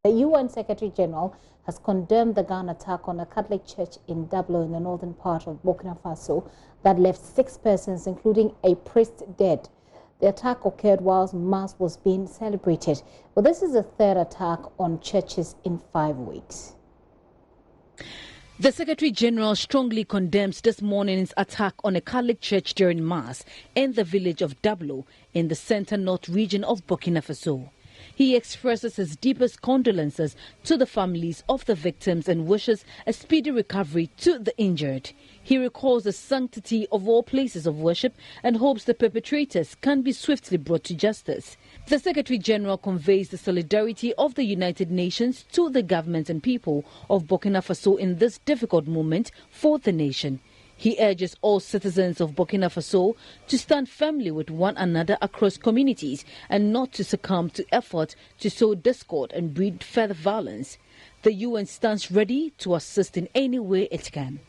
The UN Secretary General has condemned the gun attack on a Catholic church in Dablo in the northern part of Burkina Faso that left 6 persons, including a priest, dead. The attack occurred whilst Mass was being celebrated. Well, this is the third attack on churches in 5 weeks. The Secretary General strongly condemns this morning's attack on a Catholic church during Mass in the village of Dablo in the center-north region of Burkina Faso. He expresses his deepest condolences to the families of the victims and wishes a speedy recovery to the injured. He recalls the sanctity of all places of worship and hopes the perpetrators can be swiftly brought to justice. The Secretary General conveys the solidarity of the United Nations to the government and people of Burkina Faso in this difficult moment for the nation. He urges all citizens of Burkina Faso to stand firmly with one another across communities and not to succumb to efforts to sow discord and breed further violence. The UN stands ready to assist in any way it can.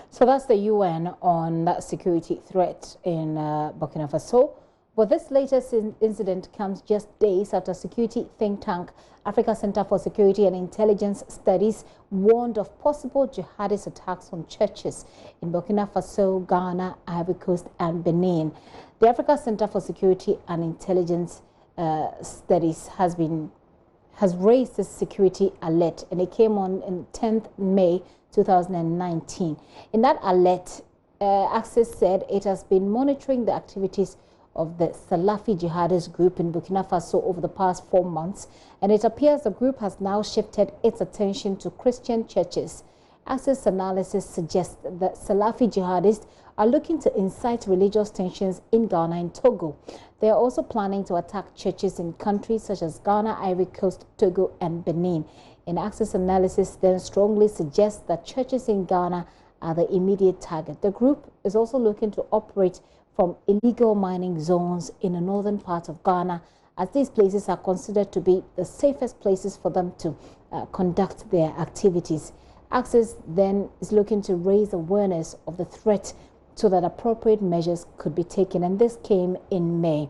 So that's the UN on that security threat in Burkina Faso. But this latest incident comes just days after security think tank Africa Center for Security and Intelligence Studies warned of possible jihadist attacks on churches in Burkina Faso, Ghana, Ivory Coast and Benin. The Africa Center for Security and Intelligence Studies has raised this security alert, and it came on 10th May 2019. In that alert, Access said it has been monitoring the activities of the Salafi jihadist group in Burkina Faso over the past 4 months, and it appears the group has now shifted its attention to Christian churches. Access analysis suggests that Salafi jihadists are looking to incite religious tensions in Ghana and Togo. They are also planning to attack churches in countries such as Ghana, Ivory Coast, Togo and Benin. In Access analysis then strongly suggests that churches in Ghana are the immediate target. The group is also looking to operate from illegal mining zones in the northern part of Ghana, as these places are considered to be the safest places for them to conduct their activities. Access then is looking to raise awareness of the threat so that appropriate measures could be taken, and this came in May.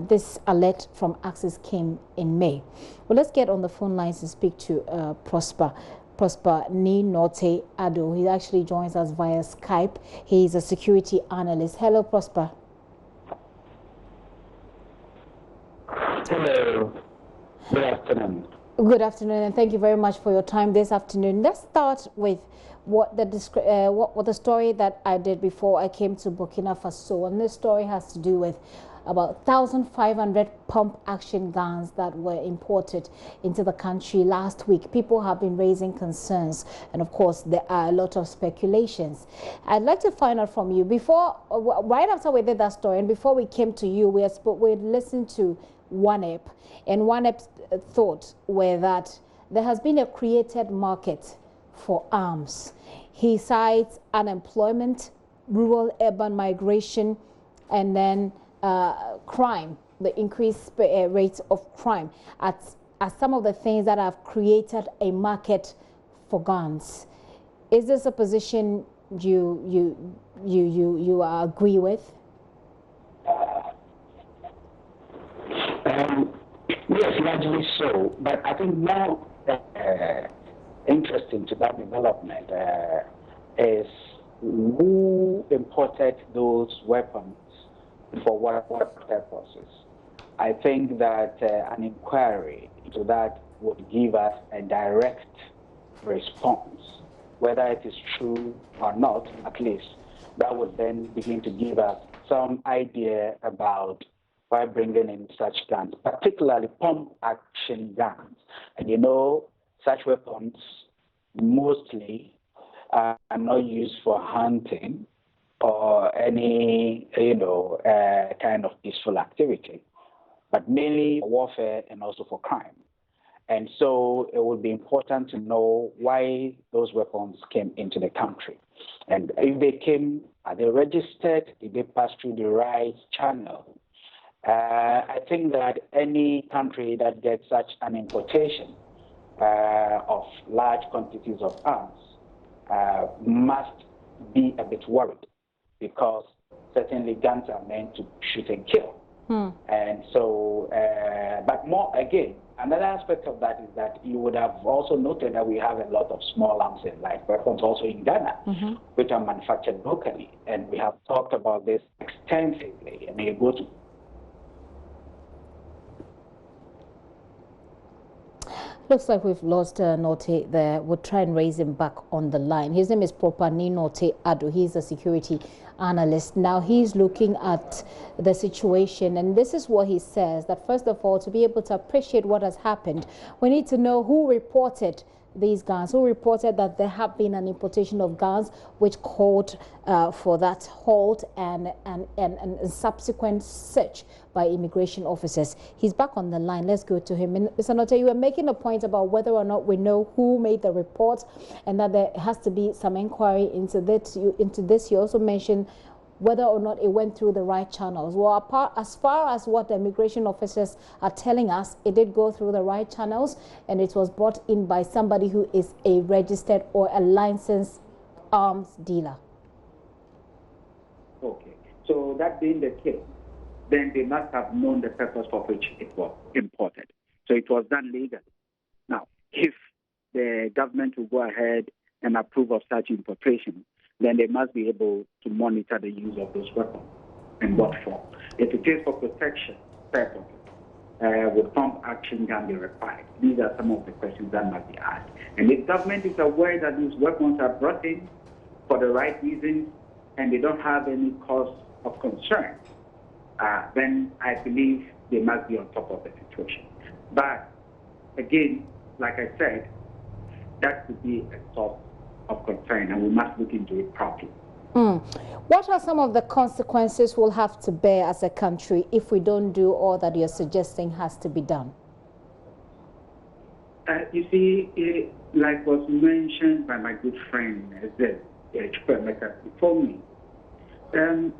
This alert from Access came in May. Well, let's get on the phone lines and speak to Prosper Ni Norte Ado. He actually joins us via Skype. He is a security analyst. Hello, Prosper. Hello. Good afternoon. Good afternoon, and thank you very much for your time this afternoon. Let's start with what the story that I did before I came to Burkina Faso, and this story has to do with about 1,500 pump-action guns that were imported into the country last week. People have been raising concerns, and of course there are a lot of speculations. I'd like to find out from you, right after we did that story and before we came to you, we listened to OneApp, and OneApp's thought were that there has been a created market for arms. He cites unemployment, rural-urban migration, and then crime, the increased rates of crime as some of the things that have created a market for guns. Is this a position you agree with? Yes, largely so. But I think more interesting to that development is who imported those weapons for what purposes. I think that an inquiry into that would give us a direct response. Whether it is true or not, at least, that would then begin to give us some idea about why bringing in such guns, particularly pump-action guns. And you know, such weapons mostly are not used for hunting or any, kind of peaceful activity, but mainly for warfare and also for crime. And so it would be important to know why those weapons came into the country. And if they came, are they registered? Did they pass through the right channel? I think that any country that gets such an importation of large quantities of arms must be a bit worried, because certainly guns are meant to shoot and kill. And so, but more again, another aspect of that is that you would have also noted that we have a lot of small arms and light weapons also in Ghana, which are manufactured locally. And we have talked about this extensively. And you go to Looks like we've lost Note there. We'll try and raise him back on the line. His name is Proper Ninote Ado. He's a security analyst. Now he's looking at the situation, and this is what he says, that first of all, to be able to appreciate what has happened, we need to know who reported these guns, who reported that there have been an importation of guns, which called for that halt and subsequent search by immigration officers. He's back on the line. Let's go to him. And Mr. Note, you were making a point about whether or not we know who made the report and that there has to be some inquiry into this. You also mentioned whether or not it went through the right channels. Well, as far as what the immigration officers are telling us, it did go through the right channels, and it was brought in by somebody who is a registered or a licensed arms dealer. Okay, so that being the case, then they must have known the purpose for which it was imported. So it was done legally. Now, if the government will go ahead and approve of such importation, then they must be able to monitor the use of those weapons and what for. If it is for protection purposes, would prompt action can be required? These are some of the questions that must be asked. And if government is aware that these weapons are brought in for the right reasons and they don't have any cause of concern, then I believe they must be on top of the situation. But again, like I said, that could be a source of concern, and we must look into it properly. What are some of the consequences we'll have to bear as a country if we don't do all that you're suggesting has to be done? You see, like was mentioned by my good friend, before me,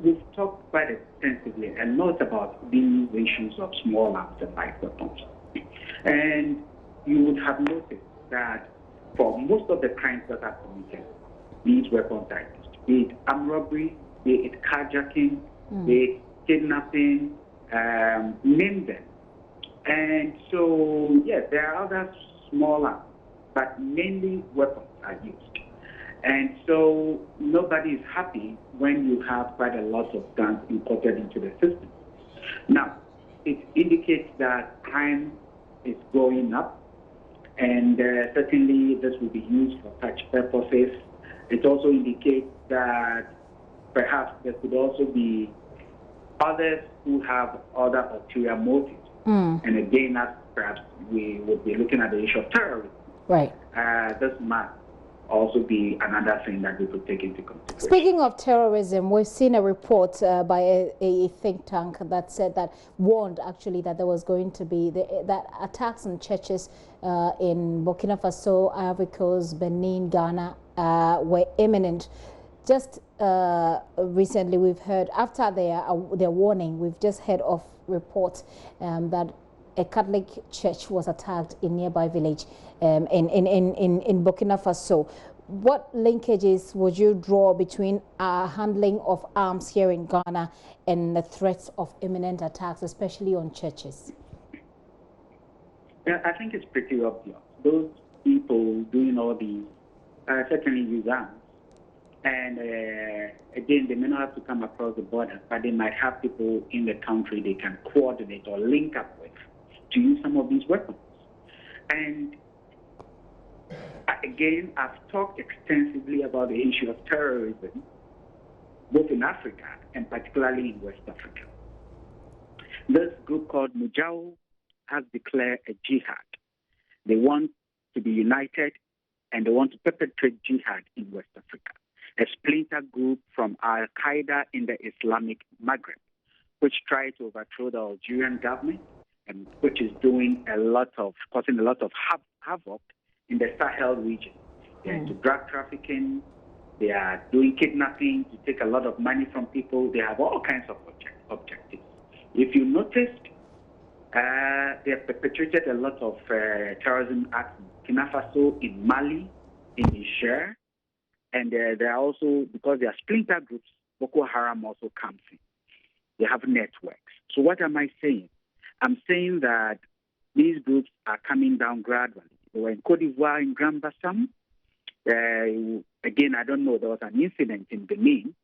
we've talked quite extensively a lot about these issues of small arms and light weapons. And you would have noticed that for most of the crimes that are committed, these weapons are used. Be it armed robbery, be it carjacking, be it kidnapping, name them. And so, yes, there are other small arms, but mainly weapons are used. And so nobody is happy when you have quite a lot of guns imported into the system. Now, it indicates that crime is going up, and certainly this will be used for such purposes. It also indicates that perhaps there could also be others who have other ulterior motives. And again, as perhaps we would be looking at the issue of terrorism. Right. This must also be another thing that we could take into consideration. Speaking of terrorism, we've seen a report by a think tank that said that, warned actually, that there was going to be that attacks on churches in Burkina Faso, Ivory Coast, Benin, Ghana were imminent. Just recently, we've heard, after their warning, we've just heard of reports that a Catholic church was attacked in nearby village in Burkina Faso. What linkages would you draw between our handling of arms here in Ghana and the threats of imminent attacks, especially on churches? Yeah, I think it's pretty obvious. Those people doing all these certainly use arms. And again, they may not have to come across the border, but they might have people in the country they can coordinate or link up with to use some of these weapons. And again, I've talked extensively about the issue of terrorism, both in Africa and particularly in West Africa. This group called Mujao has declared a jihad. They want to be united and they want to perpetrate jihad in West Africa, a splinter group from Al-Qaeda in the Islamic Maghreb, which tried to overthrow the Algerian government and which is causing a lot of havoc in the Sahel region. They're into drug trafficking, they are doing kidnapping to take a lot of money from people. They have all kinds of objectives. If you noticed, they have perpetrated a lot of terrorism acts in Burkina Faso, in Mali, in Niger, and they are also, because they are splinter groups, Boko Haram also comes in. they have networks. So what am I saying? I'm saying that these groups are coming down gradually. They were in Côte d'Ivoire, in Grand Bassam. Again, I don't know, there was an incident in Benin.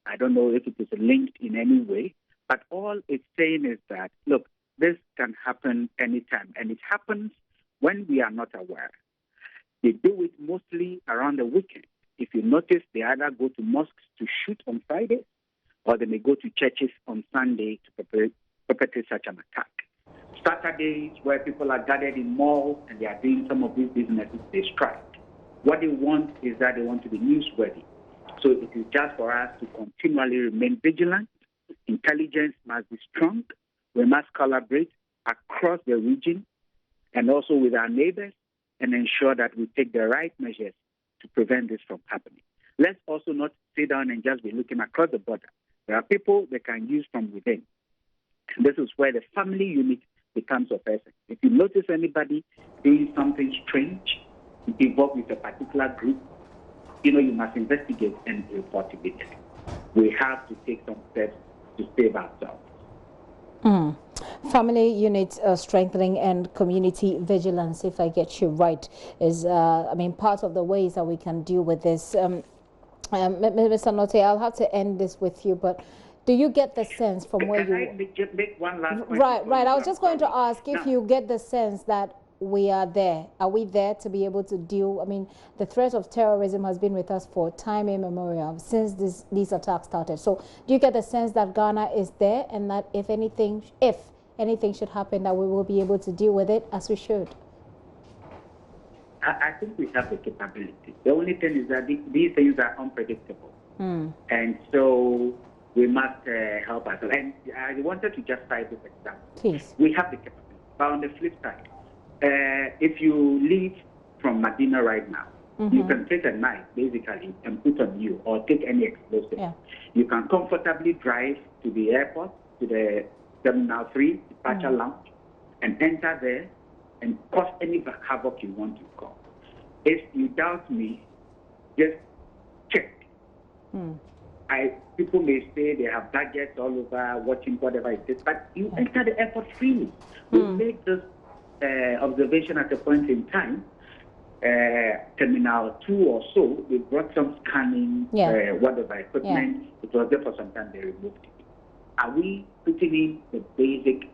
I don't know if it is linked in any way. But all it's saying is that, look, this can happen anytime. And it happens when we are not aware. They do it mostly around the weekend. If you notice, they either go to mosques to shoot on Friday, or they may go to churches on Sunday to perpetrate such an attack. Saturdays, where people are gathered in malls and they are doing some of these businesses, they strike. What they want is that they want to be newsworthy. So it is just for us to continually remain vigilant. Intelligence must be strong. We must collaborate across the region and also with our neighbors and ensure that we take the right measures to prevent this from happening. Let's also not sit down and just be looking across the border. There are people they can use from within. And this is where the family unit becomes of essence. If you notice anybody doing something strange, involved with a particular group, you must investigate and report immediately. We have to take some steps to save ourselves. Family unit strengthening and community vigilance, if I get you right, is part of the ways that we can deal with this. Mr. Note, I'll have to end this with you, but do you get the sense from where you... Can I just make one last point? Right. I was just going to ask if you get the sense that we are there. Are we there to be able to deal? The threat of terrorism has been with us for time immemorial, since these attacks started. So do you get the sense that Ghana is there, and that if anything should happen, that we will be able to deal with it as we should? I think we have the capability. The only thing is that these things are unpredictable. And so we must help us. And I wanted to just cite this example. Please. We have the capability. But on the flip side, if you leave from Medina right now, you can take a knife, basically, and put on you, or take any explosive. Yeah. You can comfortably drive to the airport, to the Terminal 3 departure lounge, and enter there and cause any havoc you want to cause. If you doubt me, just check. People may say they have gadgets all over, watching whatever it is, but you enter the airport freely. We made this observation at a point in time. Terminal 2 or so, they brought some scanning, whatever equipment. It was there for some time, they removed it. Are we putting in the basic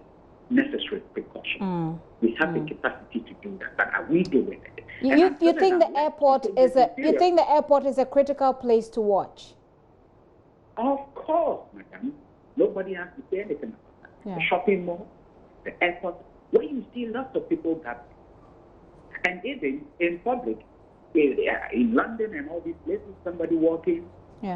necessary precautions? We have the capacity to do that, but are we doing it? You think the airport is a critical place to watch? Of course, madam. Nobody has to say anything about that. Yeah. The shopping mall, the airport, where you see lots of people gathering. And even in public, in London and all these places, somebody walking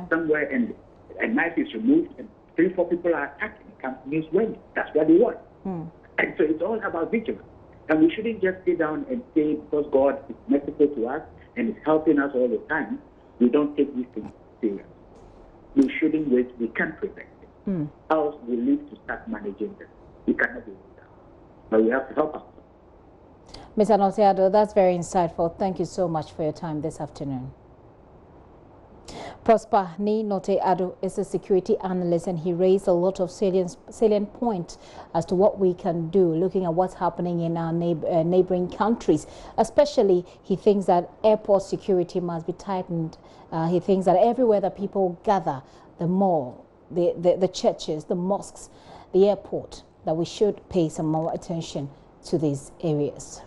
somewhere and a knife is removed and 3-4 people are attacking. It comes newsworthy. That's what they want. And so it's all about vigilance. And we shouldn't just sit down and say, because God is merciful to us and is helping us all the time, we don't take these things seriously. We shouldn't wait. We can prevent it. Else we need to start managing them. We cannot do that. But we have to help ourselves. Mr. Nosiado, that's very insightful. Thank you so much for your time this afternoon. Prosper Ni Note Ado is a security analyst, and he raised a lot of salient points as to what we can do, looking at what's happening in our neighboring countries. Especially, he thinks that airport security must be tightened. He thinks that everywhere that people gather, the mall, the churches, the mosques, the airport, that we should pay some more attention to these areas.